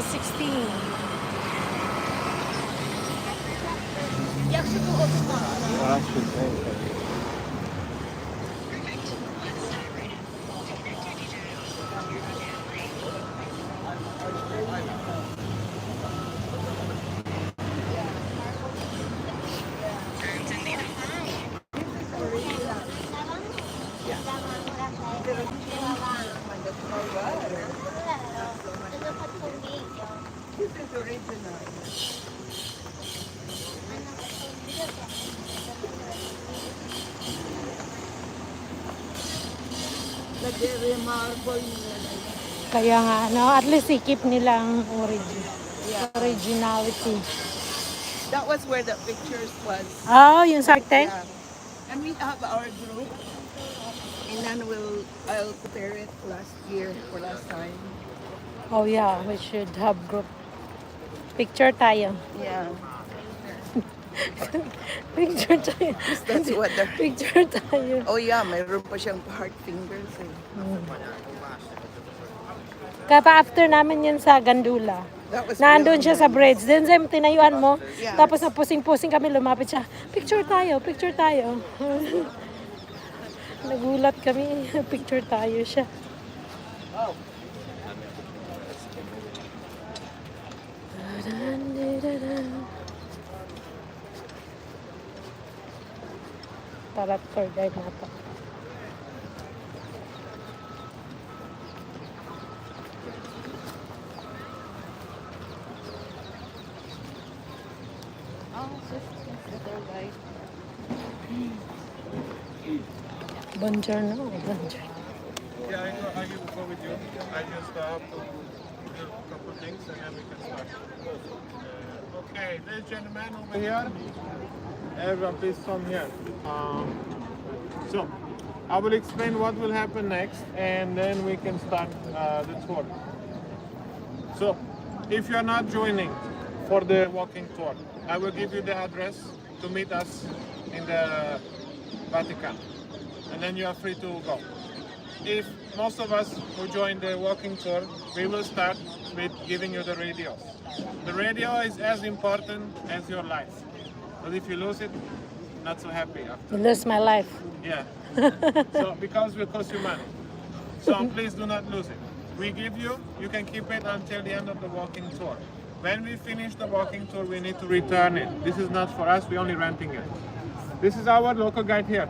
16. This is original. Lagyan marble nila. Kaya nga, no? At least i-keep nilang originality. That was where the pictures was. Oh, yung Shark Tank? Yeah. And we have our group. And then I'll prepare it last time. Oh yeah, we should have group. Picture tayo. Yeah. Picture tayo. That's what the... Picture tayo. Oh yeah, mayroon pa siyang heart fingers. Eh. Kaya after namin yun sa Gandula. Nandun siya sa bridge. Then sa tinayuan mo. Yeah. Tapos na pusing-pusing kami, lumapit siya. Picture tayo, picture tayo. Nagulat kami. Picture tayo siya. Oh. Para tour guide na to. Buongiorno. Buongiorno. Yeah, I will go with you. I just have to do a couple things and then we can start. Okay, this gentleman over here. Everyone, please come here. So, I will explain what will happen next and then we can start the tour. So, if you are not joining for the walking tour, I will give you the address to meet us in the Vatican. And then you are free to go. If most of us who join the walking tour, we will start with giving you the radios. The radio is as important as your life. But if you lose it, not so happy after. You lose my life. Yeah. So because it will cost you money. So please do not lose it. We give you, you can keep it until the end of the walking tour. When we finish the walking tour, we need to return it. This is not for us, we're only renting it. This is our local guide here.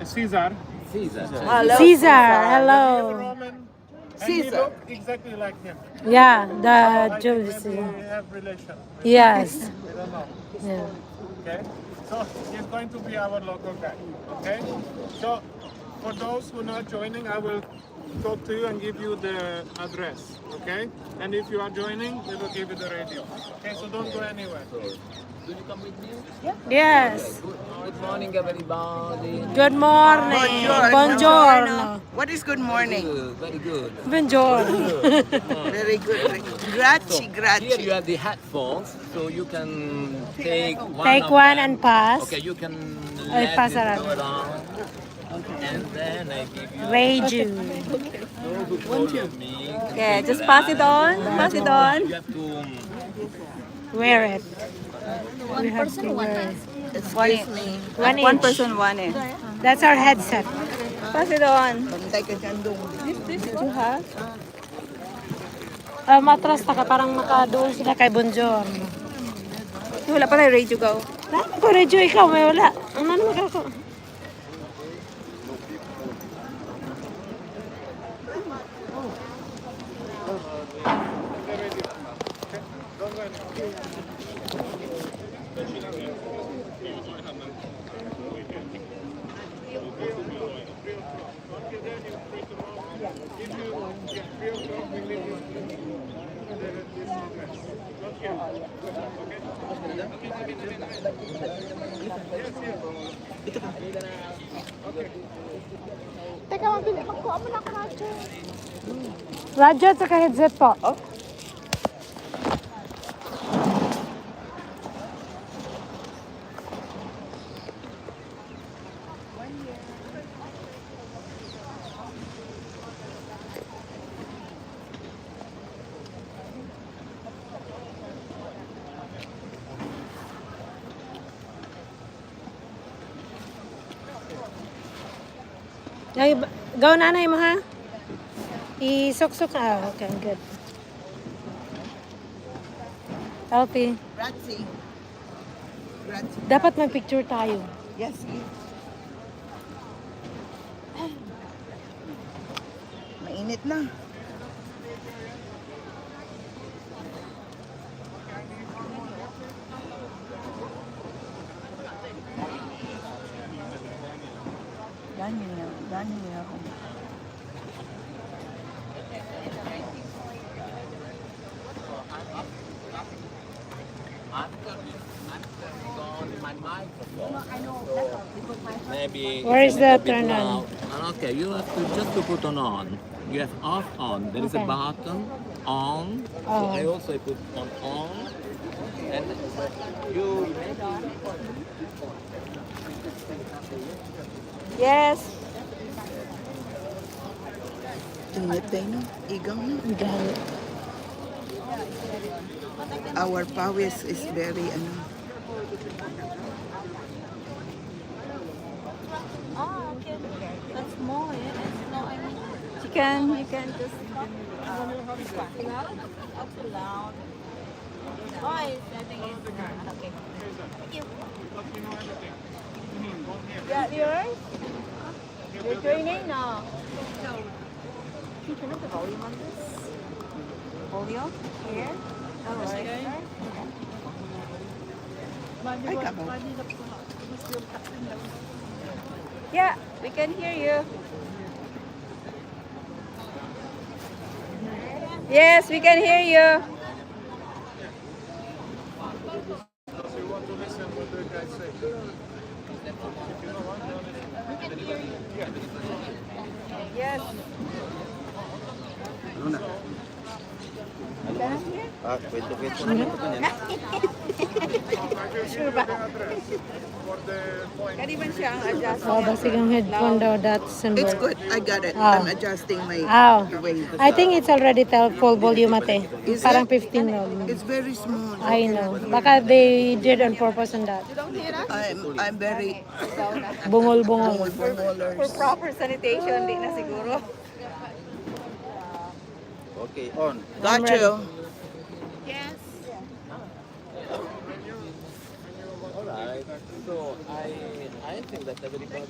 Caesar. Hello. Caesar, He's a hello. Roman. And Caesar. he look exactly like him. Yeah, I the think Jews. maybe we have relation. Yes. We don't know. Yeah. Okay? So he's going to be our local guide. Okay? So for those who are not joining, I will talk to you and give you the address. Okay? And if you are joining, we will give you the radio. Okay, so don't go anywhere. Do you come with me? Yes. Good morning, everybody. Good morning. Buongiorno. What is good morning? Good, very good. Buongiorno. Very good. Grazie, Here you grazie. have the headphones, so you can take one. Take of one them. and pass. Okay, you can Ay, let pass it around. go around. And then I give you Radio. those who follow me. Okay, just pass it on. Pass it on. You have to Wear it. We have to wear it. Excuse me. One One each. person, one eh. That's our headset. Pass it on. Bantay ka dyan dong. This you have? Matras ka, parang makadoon sila kay Buongiorno. Wala pa tayo ready to go. Dami ko, radio, ikaw, may wala. Ano naman ako? Teka, mabili. Magkuha mo na ako radyo. Radyo at saka headset po. Oh. Ay, gaw nanay mo ha? Isok-sok. Ah, okay, good. Healthy. Grazie. Grazie. Dapat mag-picture tayo. Yes, yes. Mainit na. Ganyan niya ako. Maybe Where is it's a the little bit turn on? loud. Okay, you have to just to put on. You have off on. There is Okay. a button on. So Oh. I also put on. And you Yes. Init tayo no? Igang no? Gani. Our pawis is very ano. You can just. Yeah, yours? You're joining now. Can you turn up the volume on this? Volume? Here? Oh, right. Ay, kabaw. Yeah, we can hear you. Yes, we can hear you. So you want to listen what the guys say. If you don't want to listen. Yes. Sure ba? For the point. Kaniban siya ang adjust. Oh, basig ang headphone daw, that symbol. It's good. I got it. Oh. I'm adjusting my Oh. wave. I think it's already tell full volume ate. Is Parang it? 15 now. It's very small. I know. Baka they did on purpose on that. I'm very Bungol-bungol. For proper sanitation, di na siguro. Okay, on. got you. alright. So I think that everybody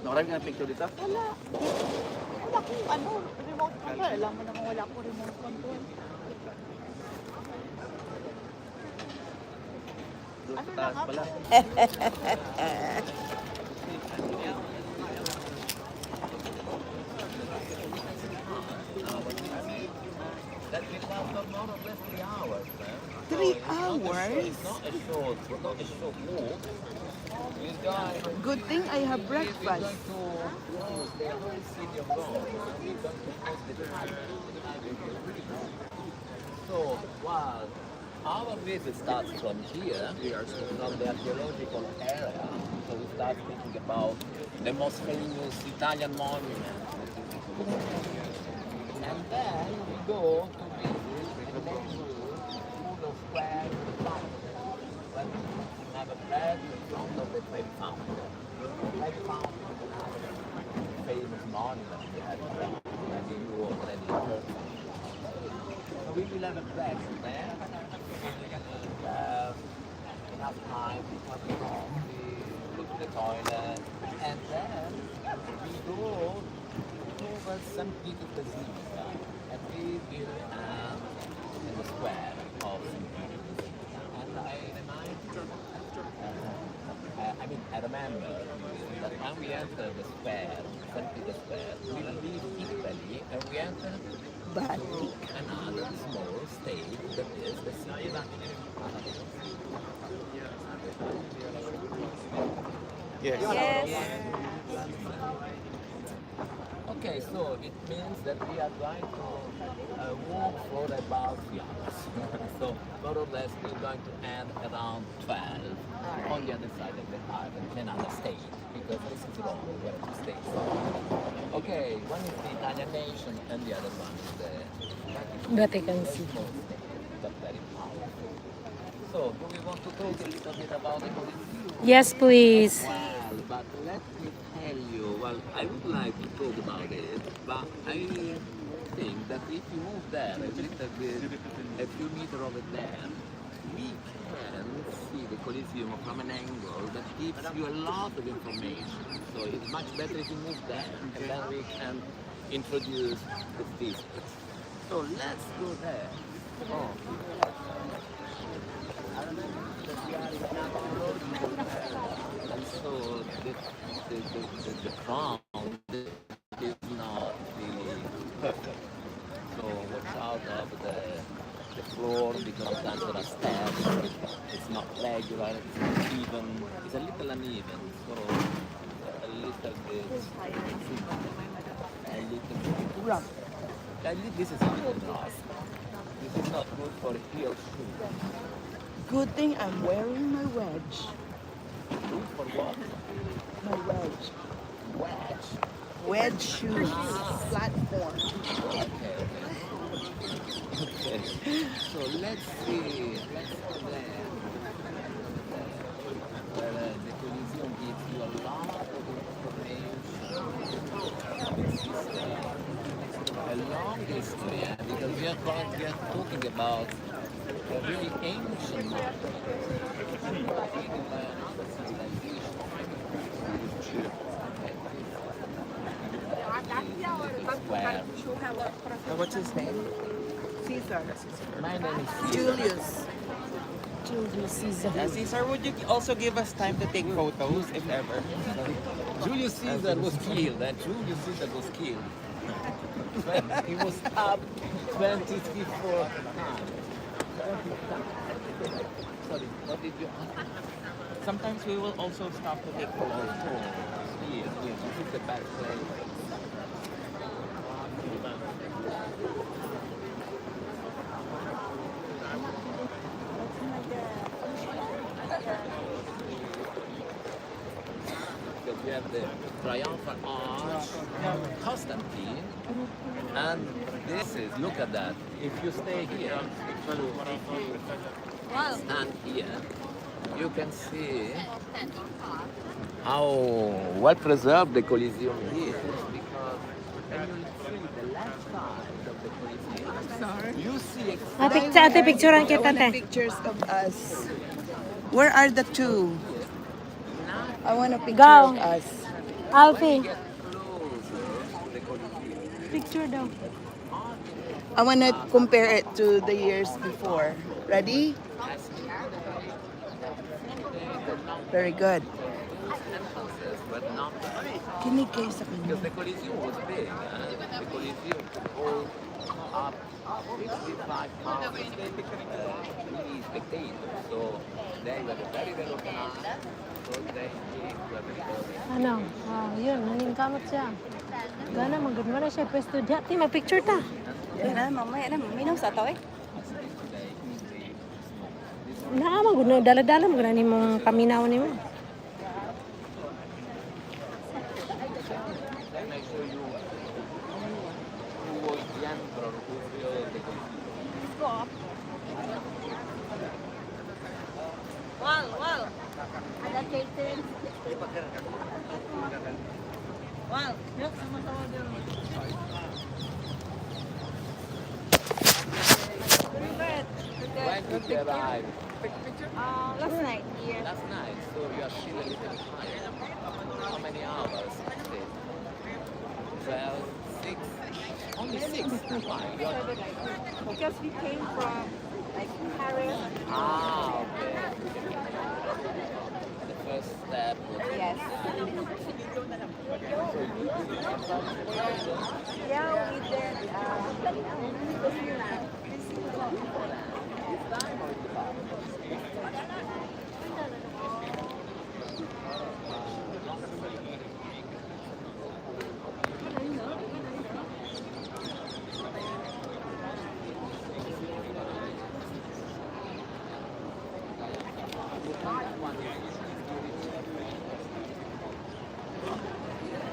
Nakarami ka ng picture dito? Wala akong ano, remote control. Alam mo naman wala akong remote control. Doon sa taas pala. that will last up more or less 3 hours. 3 hours? It's not a short walk. This guy Good thing I have breakfast. So, while our visit starts from here, from the archaeological area, so we start thinking about the most famous Italian monument. And then we go to visit the neighborhood, full of square flats. When we have a flag in front of the Trevi Fountain. The Trevi Fountain is another famous monument we have around. I think you already heard. So we will have a flag there. Enough time to have a coffee, go to the toilet, and then we go over St. Peter's Basilica, and we will in the square of St. Peter's Basilica. And I remember that when we enter the square, St. Peter's Square, we leave Italy and we enter Bali. another small state that is the city of Vatican. Yes. Yes. Okay, so it means that we are going to walk for about 3 hours. So more or less we're going to end around 12 on the other side of the island, another state, because this is Rome, we have two states. Okay, one is the Italian nation and the other one is the Vatican City. small state, but very powerful. So, do we want to talk a little bit about the Colosseum? Yes, please. Well, but let me tell you, well, I would like to talk about it, but I think that if you move there a little bit, a few meters over there, we can see the Colosseum from an angle that gives you a lot of information. So it's much better if you move there, and then we can introduce the district. So let's go there. Oh. And so the ground is not really perfect. So watch out of the floor because sometimes there are steps. It's not regular. It's not even. It's a little uneven. So a little bit. This is a little rough. This is not good for heel shoes. Good thing I'm wearing my wedge. Good for what? My wedge. Wedge. Wedge shoes. Platform. Okay. Okay. So let's see. Let's go there. Where the Colosseum gives you a lot of information. A long history, because we are talking about a really ancient market. What's his name? Caesar. My name is Caesar. Julius. Julius Caesar. Caesar, would you also give us time to take photos, if ever? Julius Caesar was killed, and Julius Caesar was killed. He was stabbed 24 times. Sorry, what did you ask? Sometimes we will also stop to take photos. Here, this is the best place. Because we have the triumphal arch, Constantine, and this is, look at that. If you stay here, stand here, you can see how well preserved the Colosseum is, because when you see the left side of the Colosseum, you see Ate, picturean I kita, want te. pictures of us. Where are the two? I want a picture Go. of us. Alfie, get closer to the Colosseum. picture daw. I want to compare it to the years before. Ready? Very good. Entrances were not Kinig kayo sa kanya. because the Colosseum was big. The Colosseum could hold up 55,000 really spectators. So they were very well organized. So they gave to everybody. Ano? Yun, naningkamot siya. Gana, magod mo na siya. Pwesto diya. Ti, mag-picture ta. Yan na, mamaya na, maminaw sa tao eh. Magod na, dala-dala mo na ni mong paminaw ni mo. Let me show you who was the emperor who built the Colosseum. Wow. Ada Kaitin. Wow. When did they arrive? Last night here. Last night, so you are still a little tired. How many hours? 12, 6? Only 6? Why? Because we came from like Paris. Okay. The first step was Yes. Yeah, we did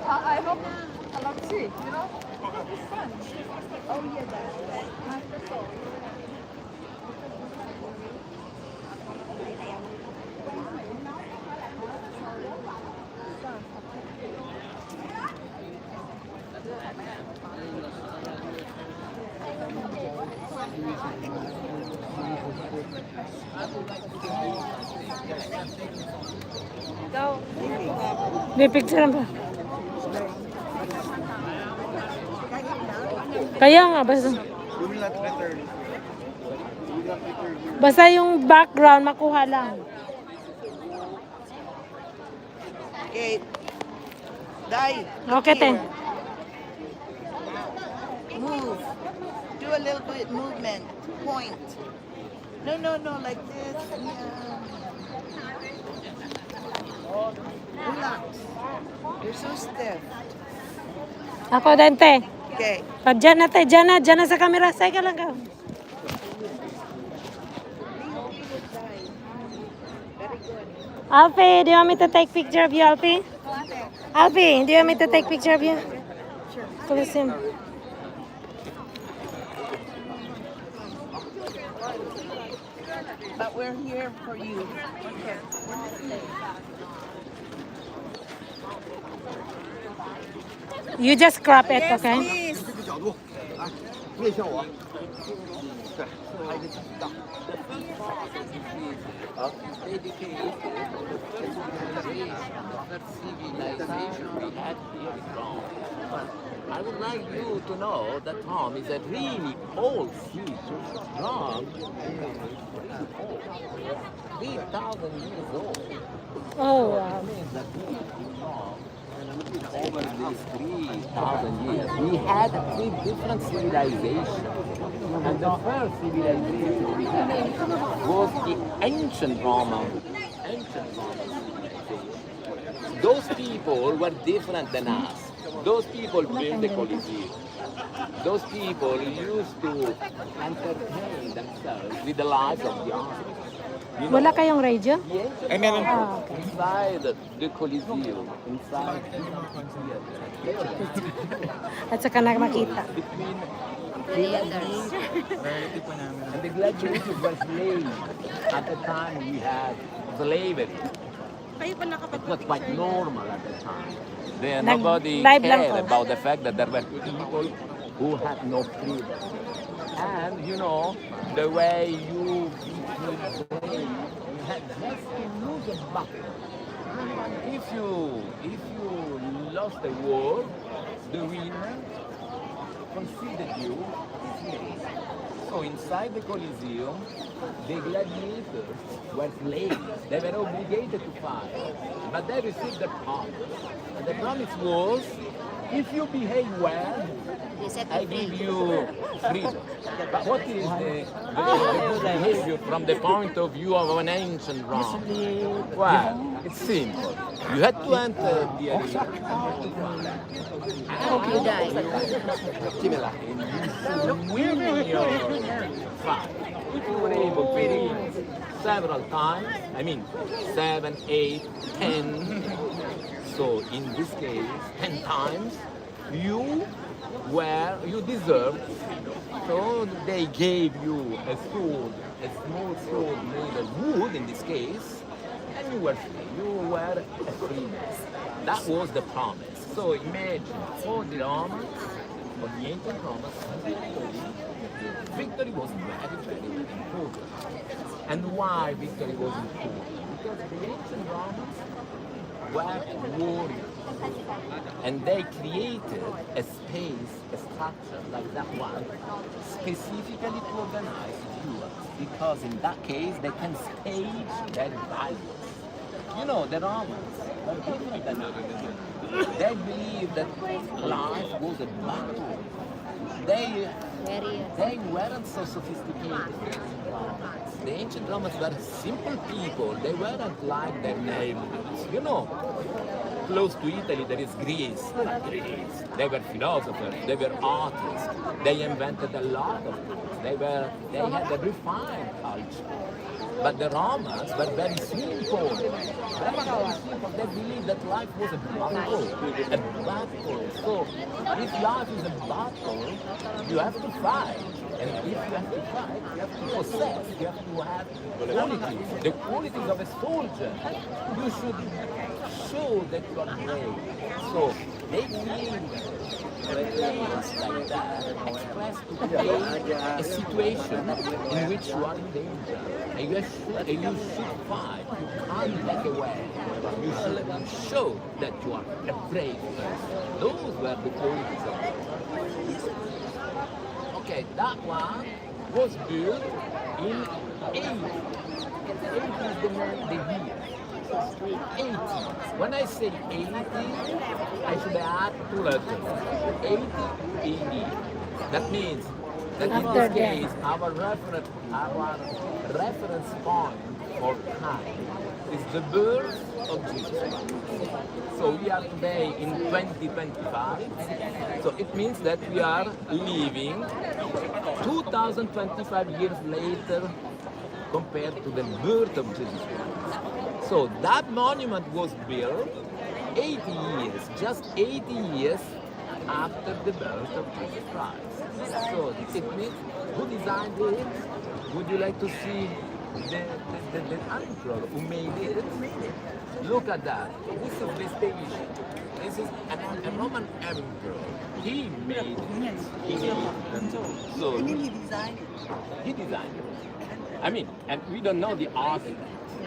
I hope I love to see, you know? It's fun. Oh, yeah, that's right. May picture ba? Kaya nga, basta. We will not return. Basta yung background, makuha lang. Okay. Dai. Okay, te. Move. Do a little bit movement. Point. No, like this. Yeah. Relax. You're so stiff. Ako din, te. Okay. Pag dyan na, te. Dyan na sa camera. Say ka lang ka. Alfie, do you want me to take picture of you, Alfie? Alfie, do you want me to take picture of you? Sure. Close him. But we're here for you. You just crop it, Yes, okay? please. 面向我。对， dedicated to the civilization we had here in Rome. I would like you to know that Rome is a really old city. Rome is really old. 3,000 years old. Oh, wow. Means that we in Rome, over these 3,000 years, we had three different civilizations. And the first civilization we had was the ancient Roman. Those people were different than us. Those people built the Colosseum. Those people used to entertain themselves with the lives of the army. You know, Wala kayong radio? the Ay, meron po. Ah, okay. inside the Colosseum, inside At saka na makita. between gladiators and the gladiators were slaves. At the time we had slavery. It was quite normal at the time. Then nobody live lang cared po. about the fact that there were people who had no freedom. And you know, the way you became slave, you had just to lose a battle. If you lost a war, the winner considered you a slave. So inside the Colosseum, the gladiators were slaves. They were obligated to fight, but they received a promise. And the promise was, if you behave well, I give you freedom. But what is the behavior from the point of view of an ancient Rome? Well, it's simple. You had to enter the arena. You die. And winning your fight. If you were able to win several times, I mean 7, 8, 10. So in this case, 10 times, you deserved. So they gave you a sword, a small sword made of wood in this case, and you were a free man. That was the promise. So imagine for the Romans, for the ancient Romans, victory was very, very important. And why victory was important? Because the ancient Romans were warriors. And they created a space, a structure like that one, specifically to organize duels. Because in that case, they can stage their battles. You know, the Romans were different than us. They believed that life was a battle. They weren't so sophisticated. The ancient Romans were simple people. They weren't like their neighbors. You know, close to Italy there is Greece. They were philosophers. They were artists. They invented a lot of things. They had a refined culture. But the Romans were very simple. Very simple. They believed that life was a battle. A battle. So if life is a battle, you have to fight. And if you have to fight, you have to possess. You have to have qualities. The qualities of a soldier. You should show that you are brave. So they believe phrase like that expressed to a situation in which you are in danger. And you should fight. You can't back away. You should show that you are a brave person. Those were the qualities of it. Okay, that one was built in 80. 80 is the year. 80. When I say 80, I should add 2 letters. 80 AD. That means that in this case, our reference point for time is the birth of Jesus Christ. So we are today in 2025. So it means that we are living 2025 years later compared to the birth of Jesus Christ. So that monument was built 80 years, just 80 years after the birth of Jesus Christ. So it means who designed it? Would you like to see the emperor who made it? Look at that. This is Vespasian. This is a Roman emperor. He made it. So And then he designed it. he designed it. I mean, and we don't know the architect,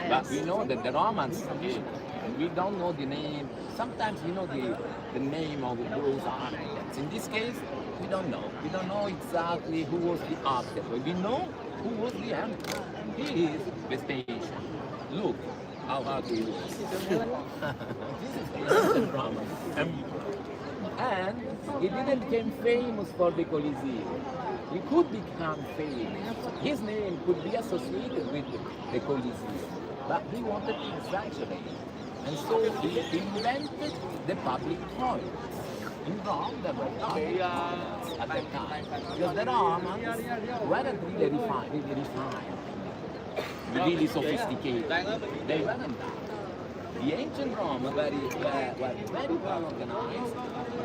but we know that the Romans did. And we don't know the name. Sometimes we know the name of those architects. In this case, we don't know. We don't know exactly who was the architect, but we know who was the emperor. He is Vespasian. Look how ugly he looks. This is the ancient Roman emperor. And he didn't become famous for the Colosseum. He could become famous. His name could be associated with the Colosseum. But he wanted to exaggerate. And so he invented the public toilets. In Rome, there were public toilets at the time. Because the Romans weren't really refined, really sophisticated. They weren't that. The ancient Rome were very well organized,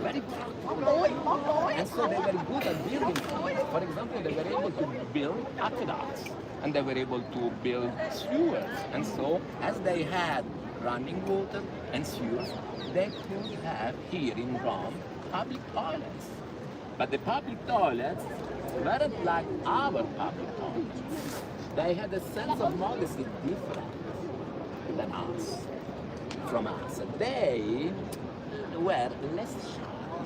very practical. And so they were good at building things. For example, they were able to build aqueducts, and they were able to build sewers. And so, as they had running water and sewers, they could have here in Rome public toilets. But the public toilets weren't like our public toilets. They had a sense of modesty different than us. From us. They were less shy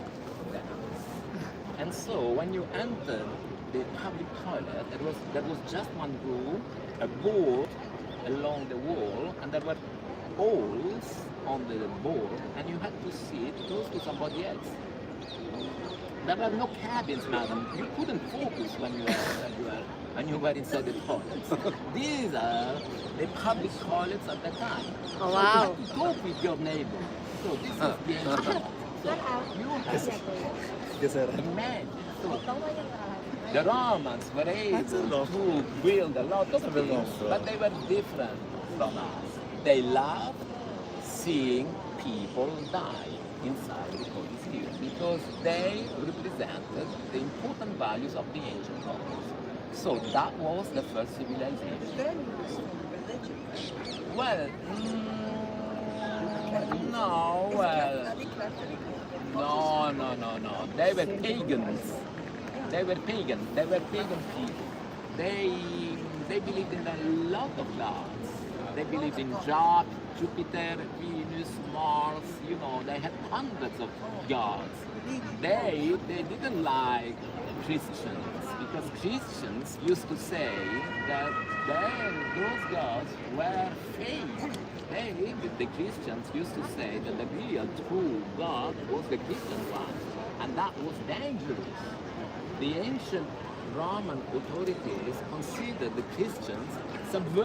than us. And so when you entered the public toilet, there was just one room, a board along the wall, and there were holes on the board, and you had to sit close to somebody else. There were no cabins, madam. You couldn't focus when you were inside the toilets. These are the public toilets at the time. Oh, So wow. you had to talk with your neighbor. So this is the ancient. So you have to imagine. So the Romans were able to build a lot of things, but they were different from us. They loved seeing people die inside the Colosseum because they represented the important values of the ancient Romans. So that was the first civilization. Then it was religion. Well, no, well, no. They were pagans. They were pagan. They were pagan people. They believed in a lot of gods. They believed in Jupiter, Venus, Mars. You know, they had hundreds of gods. They didn't like Christians because Christians used to say that those gods were fake. The Christians used to say that the real true God was the Christian one, and that was dangerous. The ancient Roman authorities considered the Christians subversive.